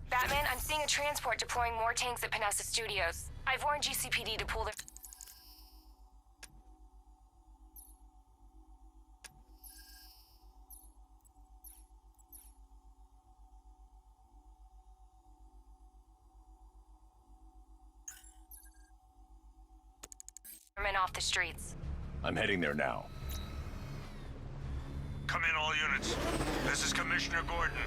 Batman, I'm seeing a transport deploying more tanks at Panessa Studios. I've warned GCPD to pull their... off the streets. I'm heading there now. Come in, all units. This is Commissioner Gordon.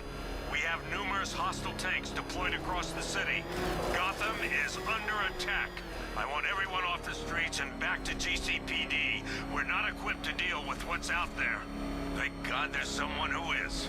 We have numerous hostile tanks deployed across the city. Gotham is under attack. I want everyone off the streets and back to GCPD. We're not equipped to deal with what's out there. Thank God there's someone who is.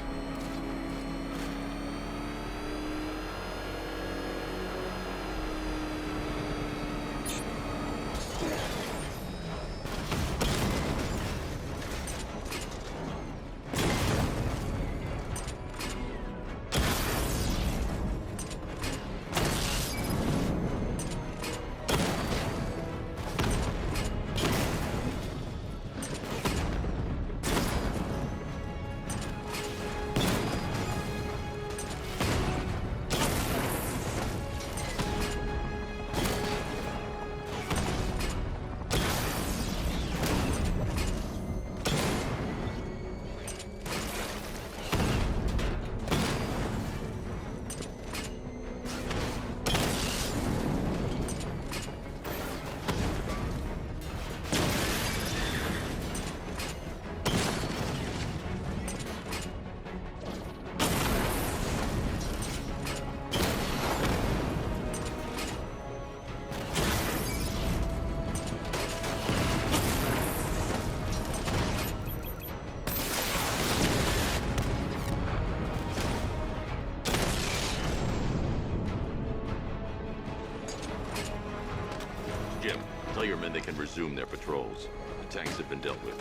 Jim, tell your men they can resume their patrols. The tanks have been dealt with.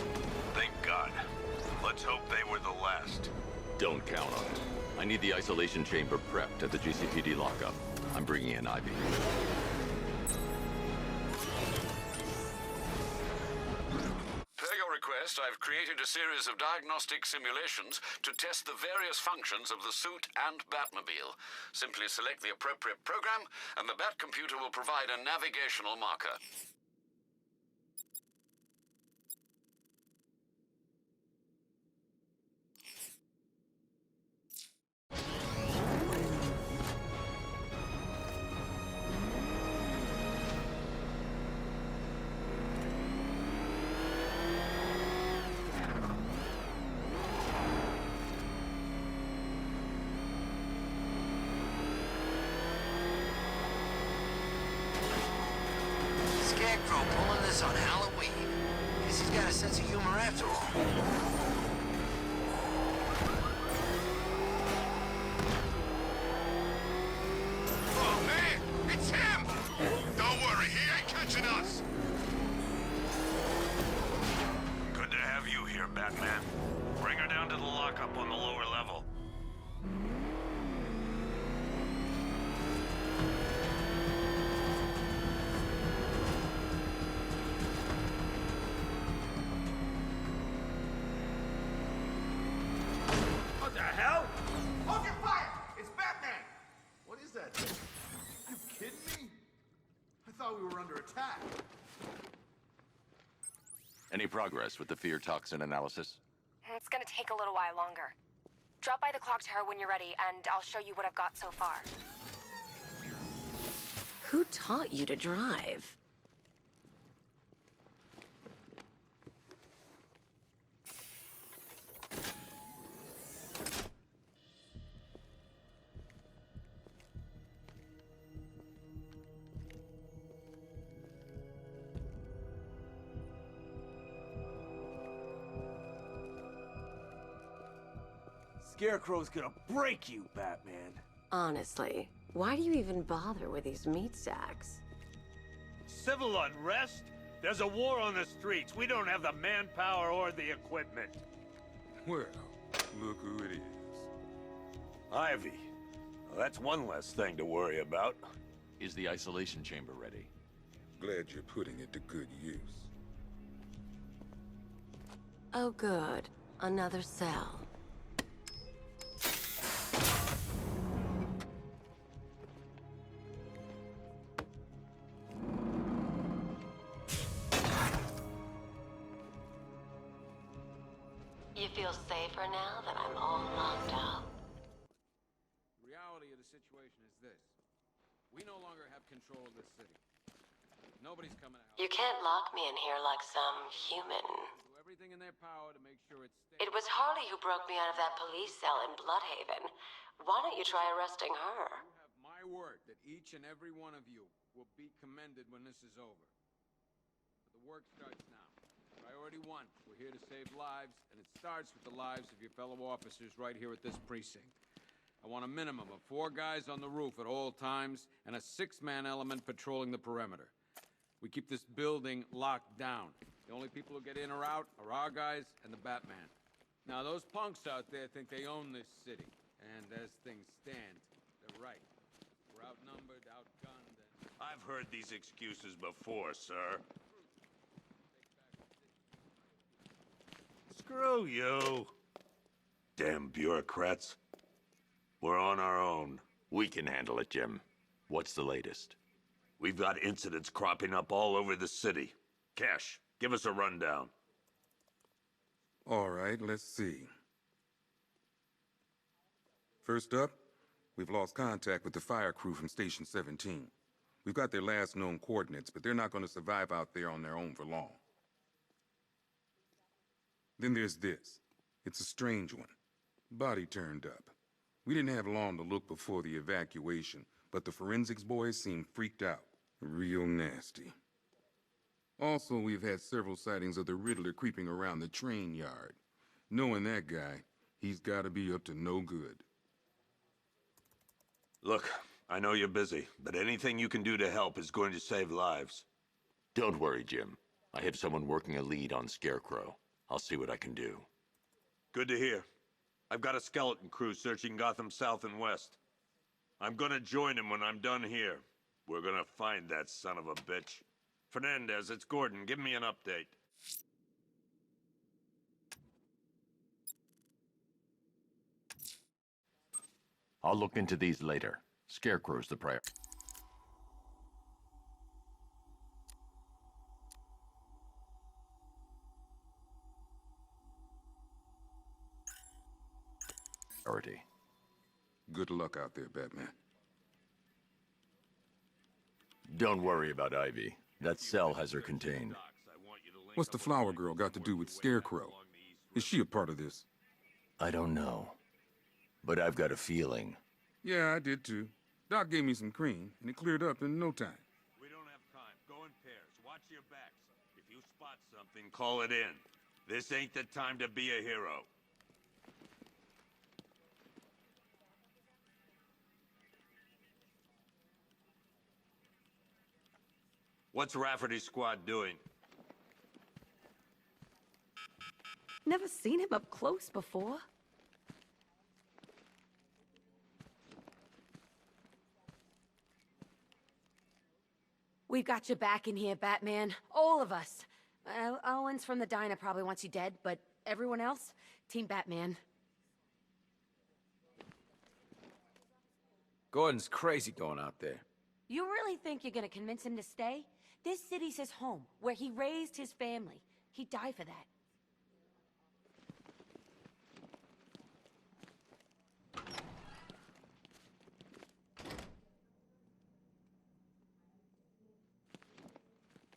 Thank God. Let's hope they were the last. Don't count on it. I need the isolation chamber prepped at the GCPD lockup. I'm bringing in Ivy. Per your request, I've created a series of diagnostic simulations to test the various functions of the suit and Batmobile. Simply select the appropriate program, and the Bat computer will provide a navigational marker. Scarecrow pulling this on Halloween. Guess he's got a sense of humor after all. Oh, man! It's him! Don't worry, he ain't catching us! Good to have you here, Batman. Bring her down to the lockup on the lower level. What the hell? Hold your fire! It's Batman! What is that thing? You kidding me? I thought we were under attack. Any progress with the fear toxin analysis? It's gonna take a little while longer. Drop by the clock tower when you're ready, and I'll show you what I've got so far. Who taught you to drive? Scarecrow's gonna break you, Batman. Honestly, why do you even bother with these meat sacks? Civil unrest? There's a war on the streets. We don't have the manpower or the equipment. Well, look who it is. Ivy. Well, that's one less thing to worry about. Is the isolation chamber ready? Glad you're putting it to good use. Oh good, another cell. feel safer now that I'm all locked up? The reality of the situation is this. We no longer have control of this city. Nobody's coming out. You can't lock me in here like some human. Do everything in their power to make sure it's stable. It was Harley who broke me out of that police cell in Bloodhaven. Why don't you try arresting her? You have my word that each and every one of you will be commended when this is over. But the work starts now. Priority 1, we're here to save lives, and it starts with the lives of your fellow officers right here at this precinct. I want a minimum of 4 guys on the roof at all times, and a 6-man element patrolling the perimeter. We keep this building locked down. The only people who get in or out are our guys and the Batman. Now, those punks out there think they own this city, and as things stand, they're right. We're outnumbered, outgunned, and... I've heard these excuses before, sir. Screw you. Damn bureaucrats. We're on our own. We can handle it, Jim. What's the latest? We've got incidents cropping up all over the city. Cash, give us a rundown. All right, let's see. First up, we've lost contact with the fire crew from Station 17. We've got their last known coordinates, but they're not going to survive out there on their own for long. Then there's this. It's a strange one. Body turned up. We didn't have long to look before the evacuation, but the forensics boys seemed freaked out. Real nasty. Also, we've had several sightings of the Riddler creeping around the train yard. Knowing that guy, he's gotta be up to no good. Look, I know you're busy, but anything you can do to help is going to save lives. Don't worry, Jim. I have someone working a lead on Scarecrow. I'll see what I can do. Good to hear. I've got a skeleton crew searching Gotham South and West. I'm gonna join him when I'm done here. We're gonna find that son of a bitch. Fernandez, it's Gordon. Give me an update. I'll look into these later. Scarecrow's the priority. Good luck out there, Batman. Don't worry about Ivy. That cell has her contained. What's the flower girl got to do with Scarecrow? Is she a part of this? I don't know. But I've got a feeling. Yeah, I did too. Doc gave me some cream, and it cleared up in no time. We don't have time. Go in pairs. Watch your backs. If you spot something, call it in. This ain't the time to be a hero. What's Rafferty's squad doing? Never seen him up close before. We've got your back in here, Batman. All of us. Owens from the diner probably wants you dead, but everyone else, Team Batman. Gordon's crazy going out there. You really think you're gonna convince him to stay? This city's his home, where he raised his family. He'd die for that.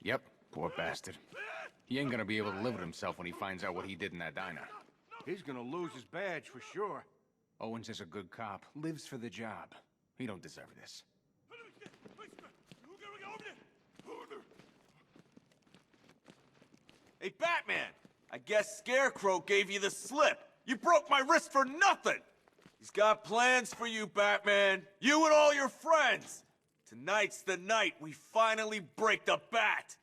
Yep, poor bastard. He ain't gonna be able to live with himself when he finds out what he did in that diner. He's gonna lose his badge for sure. Owens is a good cop, lives for the job. He don't deserve this. Hey, Batman! I guess Scarecrow gave you the slip. You broke my wrist for nothing! He's got plans for you, Batman. You and all your friends. Tonight's the night we finally break the bat.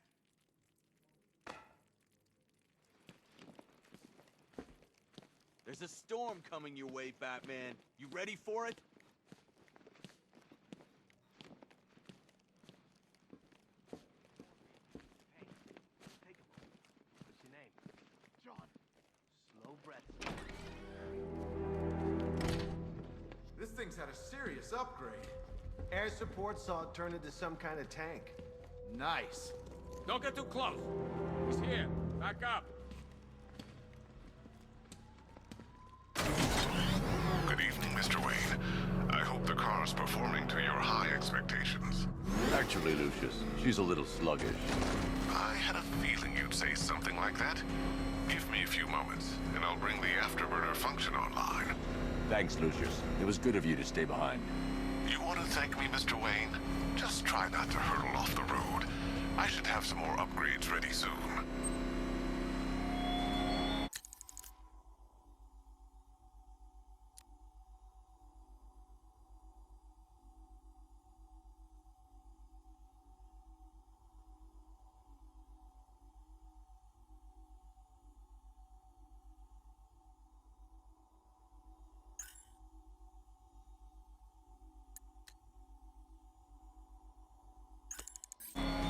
There's a storm coming your way, Batman. You ready for it? This thing's had a serious upgrade. Air support saw it turn into some kind of tank. Nice. Don't get too close. He's here. Back up. The car's performing to your high expectations. Actually, Lucius, she's a little sluggish. I had a feeling you'd say something like that. Give me a few moments, and I'll bring the afterburner function online. Thanks, Lucius. It was good of you to stay behind. You want to thank me, Mr. Wayne? Just try not to hurtle off the road. I should have some more upgrades ready soon.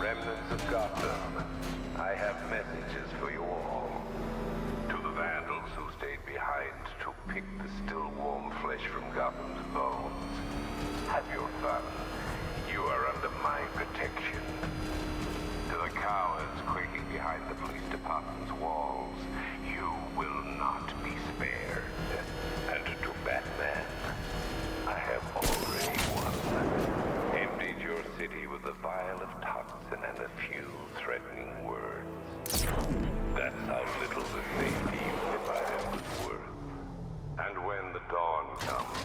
Remnants of Gotham, I have messages for you all. To the vandals who stayed behind to pick the still warm flesh from Gotham's bones, have your fun. You are under my protection. To the cowards quaking behind the police department's walls, you will not be spared. And to Batman, I have already won. Emptied your city with a vial of toxin and a few threatening words. That's how little the safety you provided was worth. And when the dawn comes,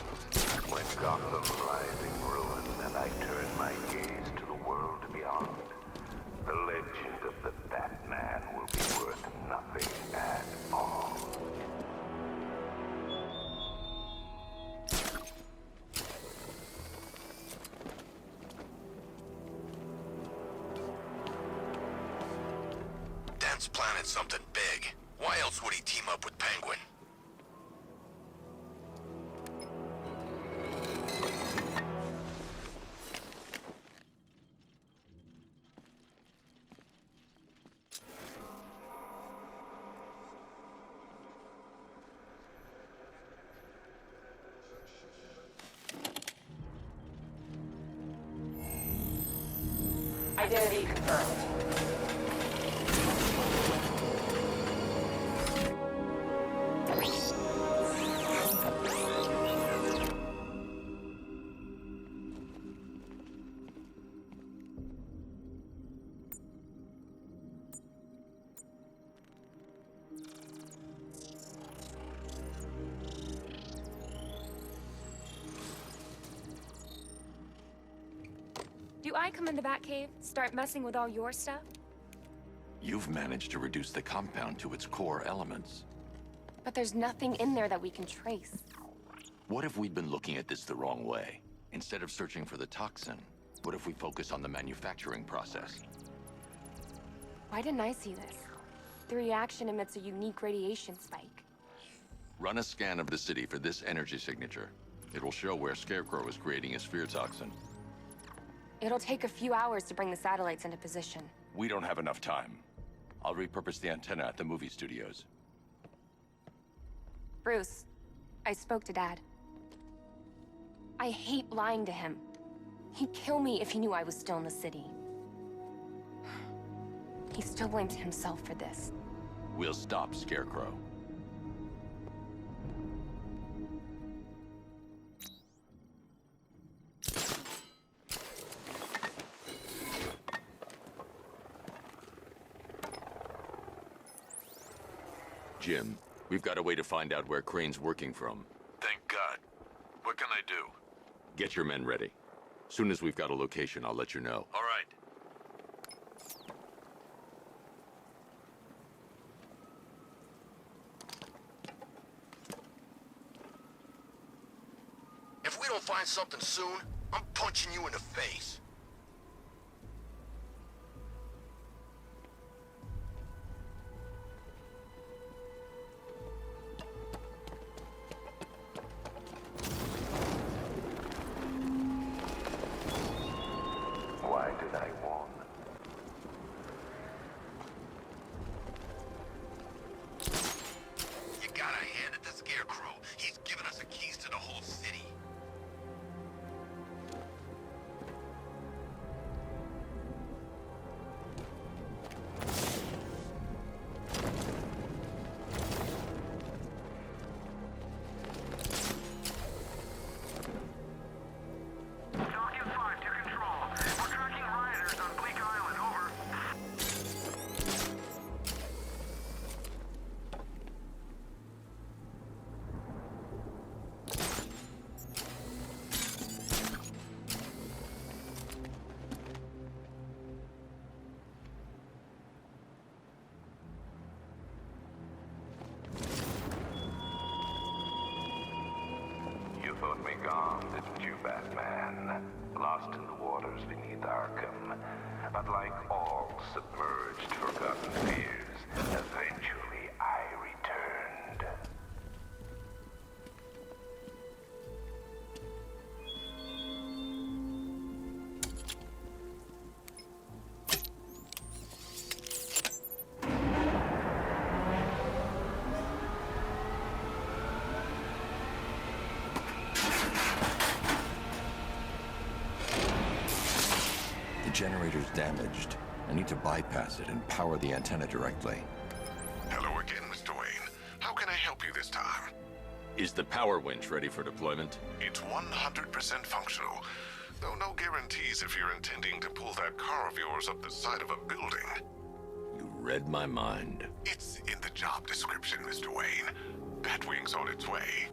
when Gotham lies in ruin and I turn my gaze to the world beyond, the legend of the Batman will be worth nothing at all. Planted something big. Why else would he team up with Penguin? Identity confirmed. Do I come in the Batcave, start messing with all your stuff? You've managed to reduce the compound to its core elements. But there's nothing in there that we can trace. What if we'd been looking at this the wrong way? Instead of searching for the toxin, what if we focus on the manufacturing process? Why didn't I see this? The reaction emits a unique radiation spike. Run a scan of the city for this energy signature. It will show where Scarecrow is creating his fear toxin. It'll take a few hours to bring the satellites into position. We don't have enough time. I'll repurpose the antenna at the movie studios. Bruce, I spoke to Dad. I hate lying to him. He'd kill me if he knew I was still in the city. He still blames himself for this. We'll stop Scarecrow. Jim, we've got a way to find out where Crane's working from. Thank God. What can I do? Get your men ready. Soon as we've got a location, I'll let you know. All right. If we don't find something soon, I'm punching you in the face. Why did I warn them? You gotta hand it to Scarecrow. He's given us the keys to the whole city. Thought me gone, didn't you, Batman? Lost in the waters beneath Arkham. But like all submerged, forgotten fears, eventually I returned. The generator's damaged. I need to bypass it and power the antenna directly. Hello again, Mr. Wayne. How can I help you this time? Is the power winch ready for deployment? It's 100% functional, though no guarantees if you're intending to pull that car of yours up the side of a building. You read my mind. It's in the job description, Mr. Wayne. Batwing's on its way.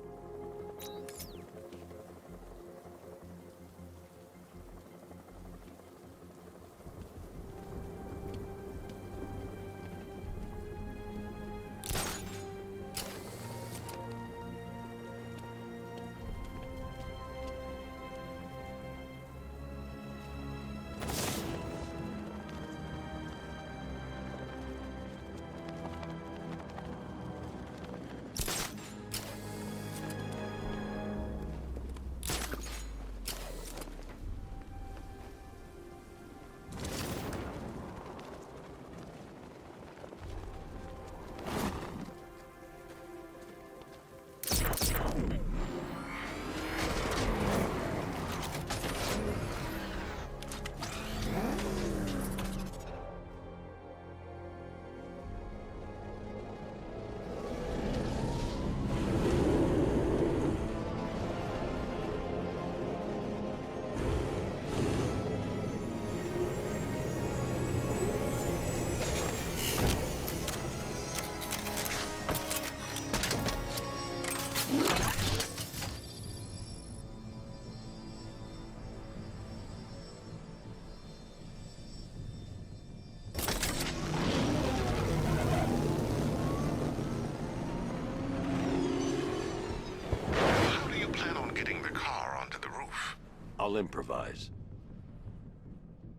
I'll improvise.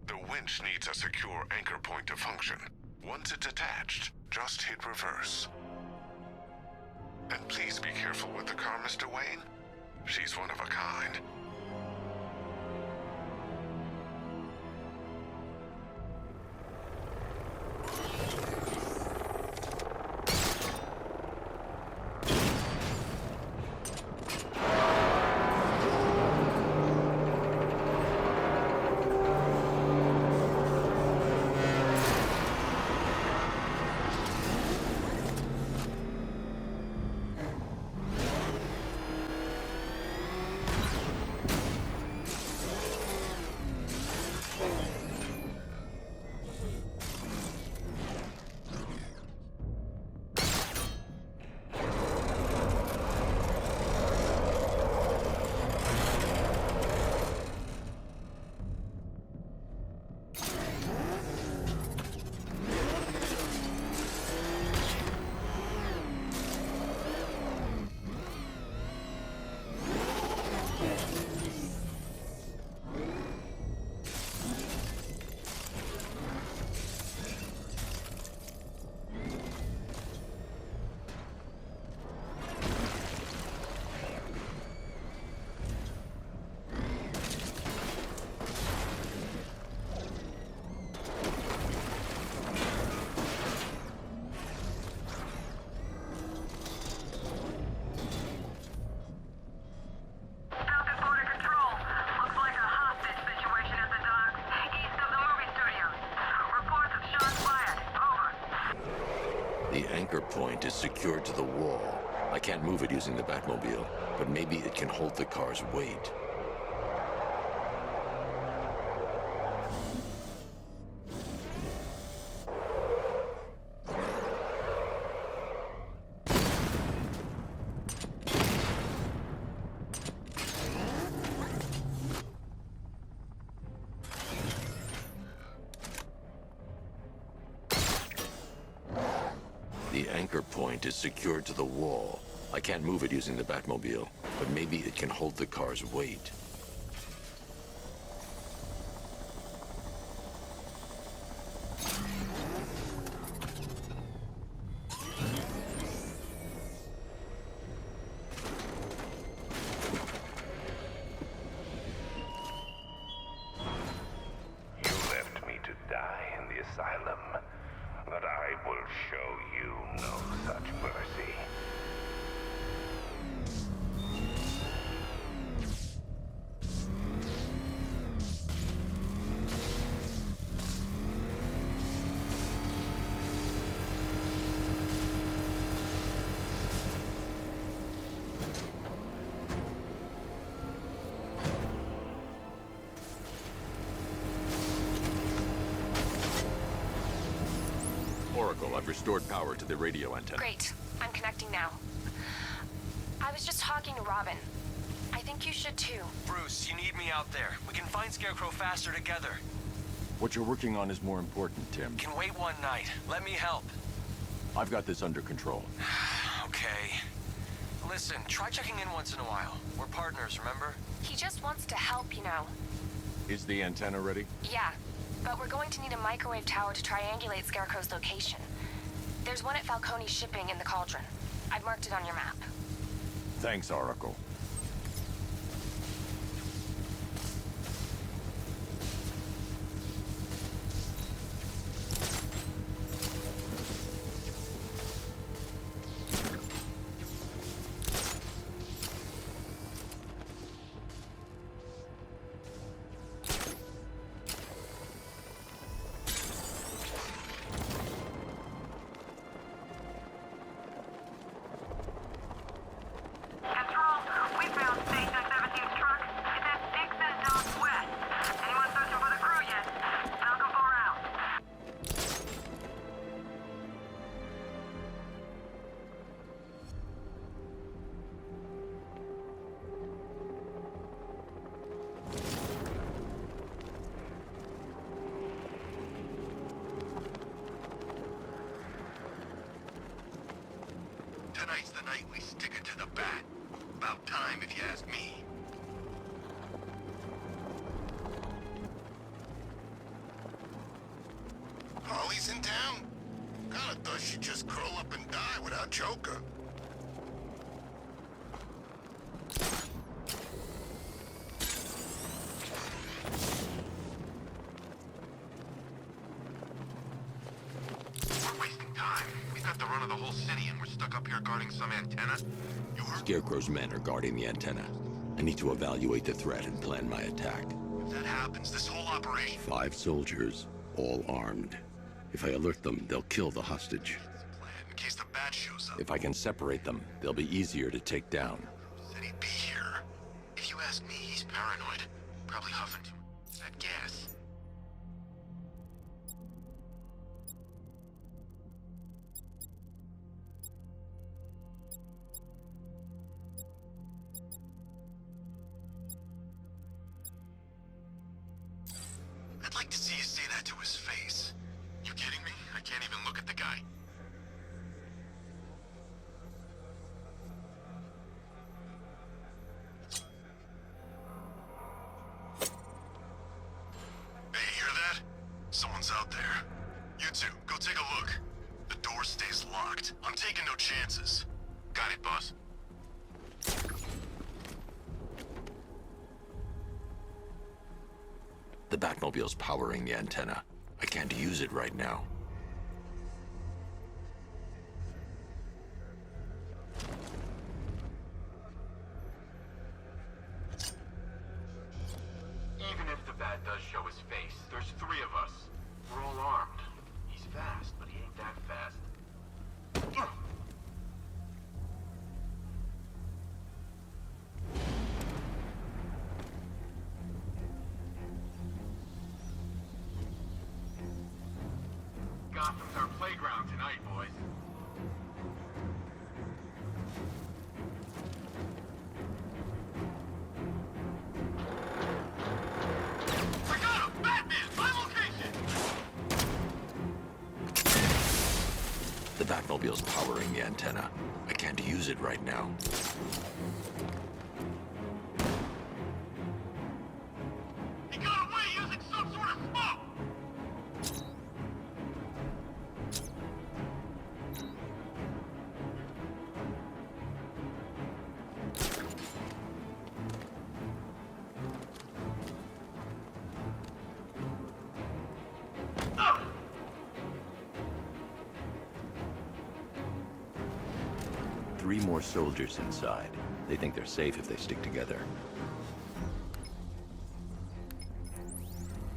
The winch needs a secure anchor point to function. Once it's attached, just hit reverse. And please be careful with the car, Mr. Wayne. She's one of a kind. The anchor point is secured to the wall. I can't move it using the Batmobile, but maybe it can hold the car's weight. The anchor point is secured to the wall. I can't move it using the Batmobile, but maybe it can hold the car's weight. You left me to die in the asylum, but I will show you no such mercy. Oracle, I've restored power to the radio antenna. Great. I'm connecting now. I was just talking to Robin. I think you should too. Bruce, you need me out there. We can find Scarecrow faster together. What you're working on is more important, Tim. Can wait one night. Let me help. I've got this under control. Okay. Listen, try checking in once in a while. We're partners, remember? He just wants to help, you know. Is the antenna ready? Yeah, but we're going to need a microwave tower to triangulate Scarecrow's location. There's one at Falcone's shipping in the Cauldron. I've marked it on your map. Thanks, Oracle. Tonight's the night we stick it to the bat. About time, if you ask me. Holly's in town? Kinda thought she'd just curl up and die without Joker. We're wasting time. We've got the run of the whole city and we're stuck up here guarding some antenna. You heard? Scarecrow's men are guarding the antenna. I need to evaluate the threat and plan my attack. If that happens, this whole operation... 5 soldiers, all armed. If I alert them, they'll kill the hostage. in case the bat shows up. If I can separate them, they'll be easier to take down. Said he'd be here. If you ask me, he's paranoid. Probably huffing that gas. I'd like to see you say that to his face. You kidding me? I can't even look at the guy. Hey, you hear that? Someone's out there. You two, go take a look. The door stays locked. I'm taking no chances. Got it, boss. The Batmobile's powering the antenna. I can't use it right now. Even if the bat does show his face, there's 3 of us. We're all armed. He's fast, but he ain't that fast. Gotham's our playground tonight, boys. I got him! Batman! My location! The Batmobile's powering the antenna. I can't use it right now. He got away using some sort of smoke! Three more soldiers inside. They think they're safe if they stick together.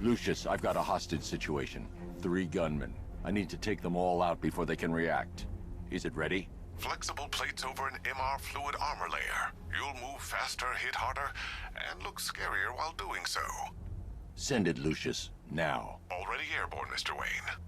Lucius, I've got a hostage situation. 3 gunmen. I need to take them all out before they can react. Is it ready? Flexible plates over an MR fluid armor layer. You'll move faster, hit harder, and look scarier while doing so. Send it, Lucius. Now. Already airborne, Mr. Wayne.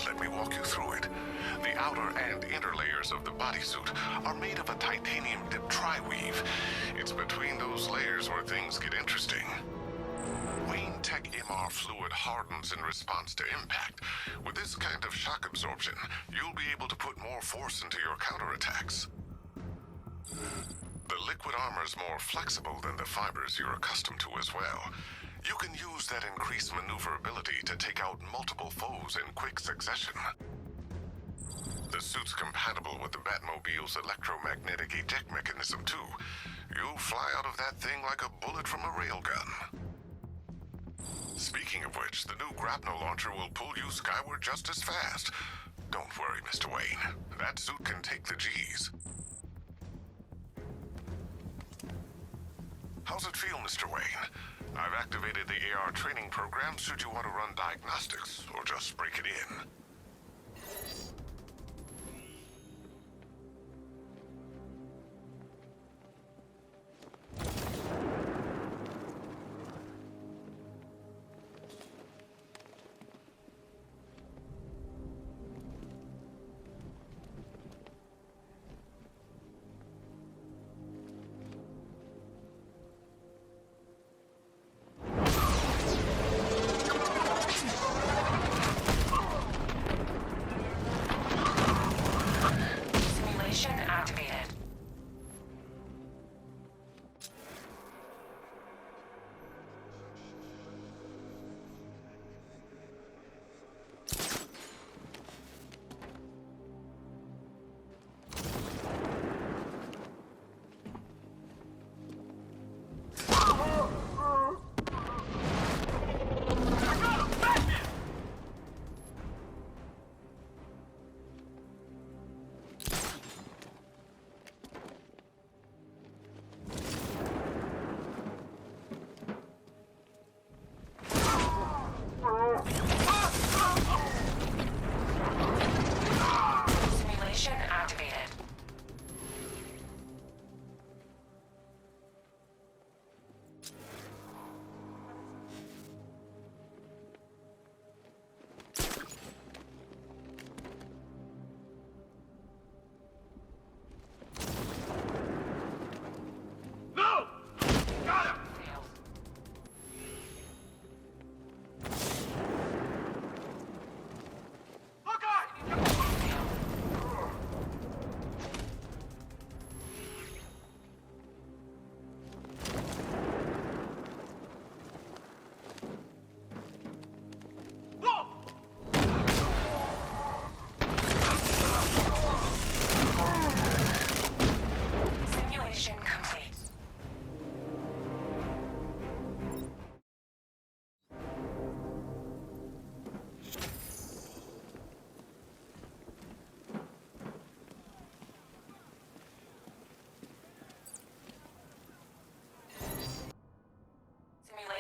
Let me walk you through it. The outer and inner layers of the bodysuit are made of a titanium-dipped tri-weave. It's between those layers where things get interesting. Wayne Tech MR fluid hardens in response to impact. With this kind of shock absorption, you'll be able to put more force into your counterattacks. The liquid armor's more flexible than the fibers you're accustomed to as well. You can use that increased maneuverability to take out multiple foes in quick succession. The suit's compatible with the Batmobile's electromagnetic eject mechanism, too. You'll fly out of that thing like a bullet from a railgun. Speaking of which, the new grapnel launcher will pull you skyward just as fast. Don't worry, Mr. Wayne. That suit can take the G's. How's it feel, Mr. Wayne? I've activated the AR training program should you want to run diagnostics, or just break it in.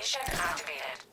Simulation activated.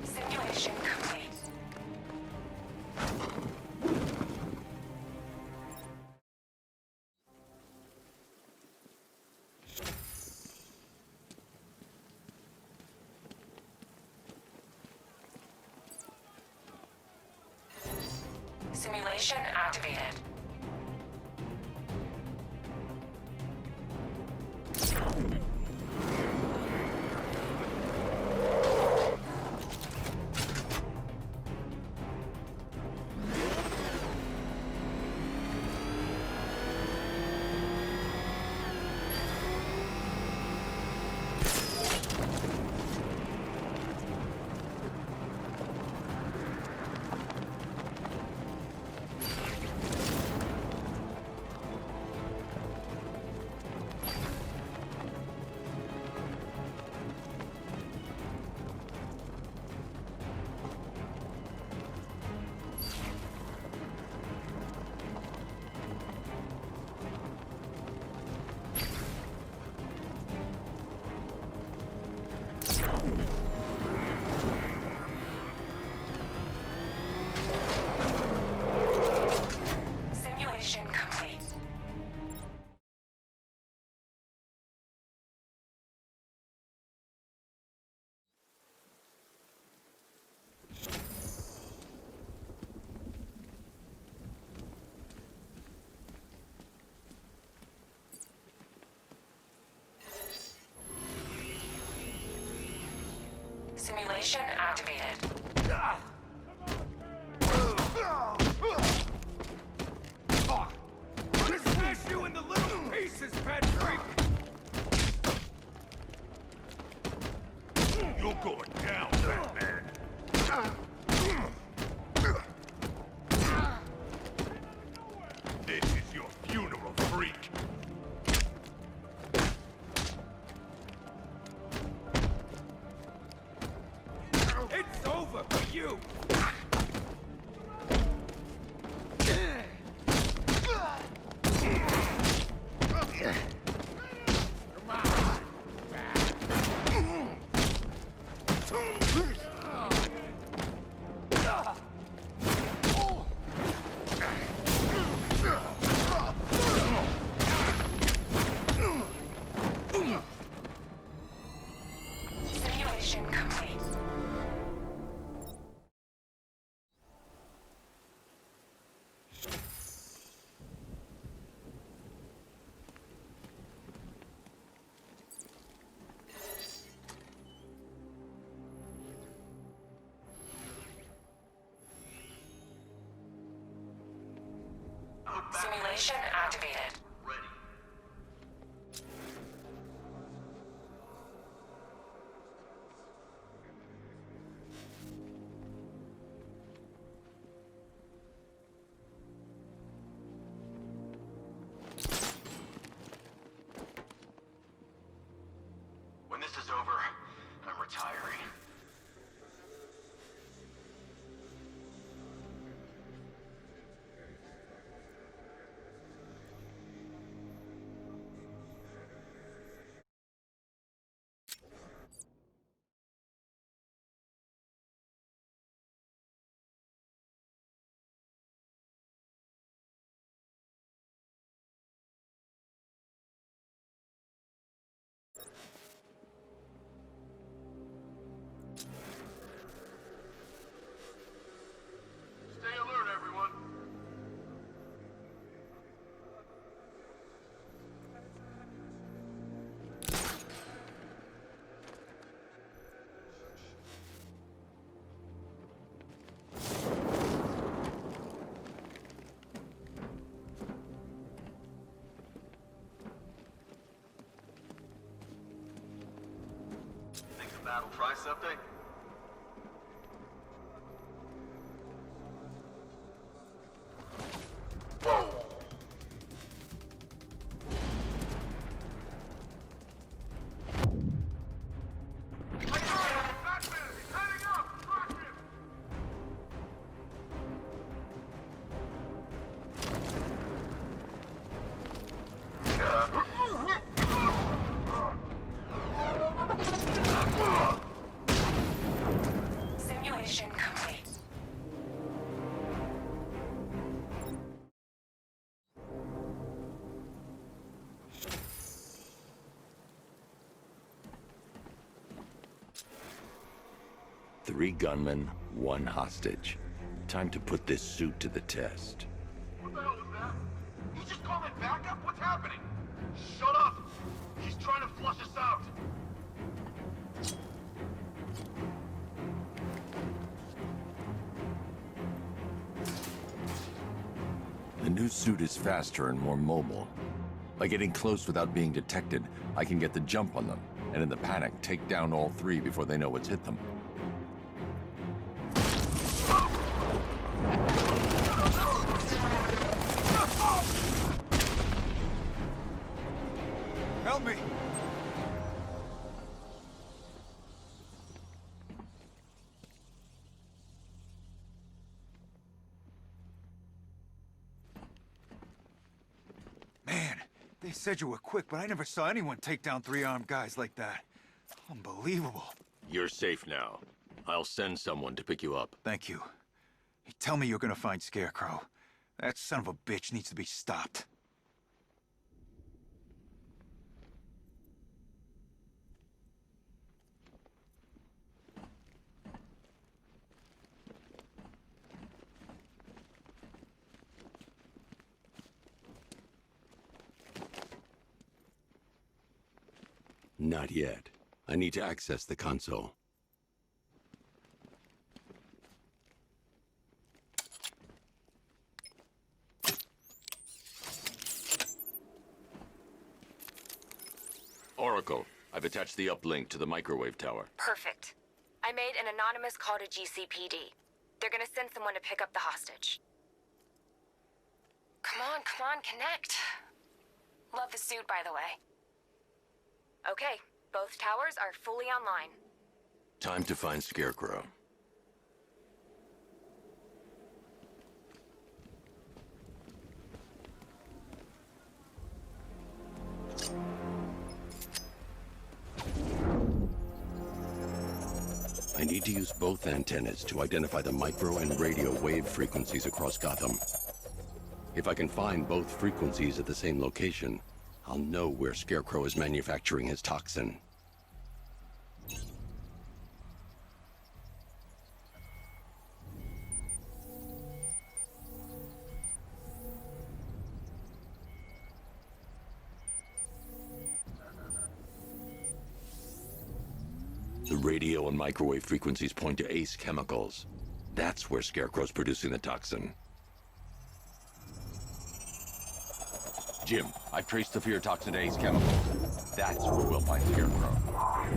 Simulation complete. Simulation activated. Simulation complete. Simulation activated. Let's smash you into little pieces, Patrick! You're going down, Batman. This is your funeral, freak. It's over for you! Simulation complete. Simulation activated. When this is over, I'm retiring. battle price update? Simulation complete. Three gunmen, one hostage. Time to put this suit to the test. What the hell was that? He's just calling backup? What's happening? Shut up! He's trying to flush us out. The new suit is faster and more mobile. By getting close without being detected, I can get the jump on them, and in the panic, take down all three before they know what's hit them. Help me! Man, they said you were quick, but I never saw anyone take down three armed guys like that. Unbelievable. You're safe now. I'll send someone to pick you up. Thank you. Hey, tell me you're gonna find Scarecrow. That son of a bitch needs to be stopped. Not yet. I need to access the console. Oracle, I've attached the uplink to the microwave tower. Perfect. I made an anonymous call to GCPD. They're gonna send someone to pick up the hostage. Come on, connect. Love the suit, by the way. Okay, both towers are fully online. Time to find Scarecrow. I need to use both antennas to identify the micro and radio wave frequencies across Gotham. If I can find both frequencies at the same location, I'll know where Scarecrow is manufacturing his toxin. The radio and microwave frequencies point to Ace Chemicals. That's where Scarecrow's producing the toxin. Jim, I've traced the fear toxin to Ace Chemicals. That's where we'll find Scarecrow.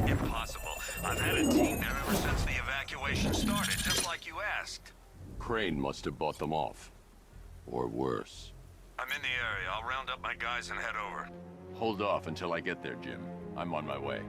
Impossible. I've had a team there ever since the evacuation started, just like you asked. Crane must have bought them off. Or worse. I'm in the area. I'll round up my guys and head over. Hold off until I get there, Jim. I'm on my way.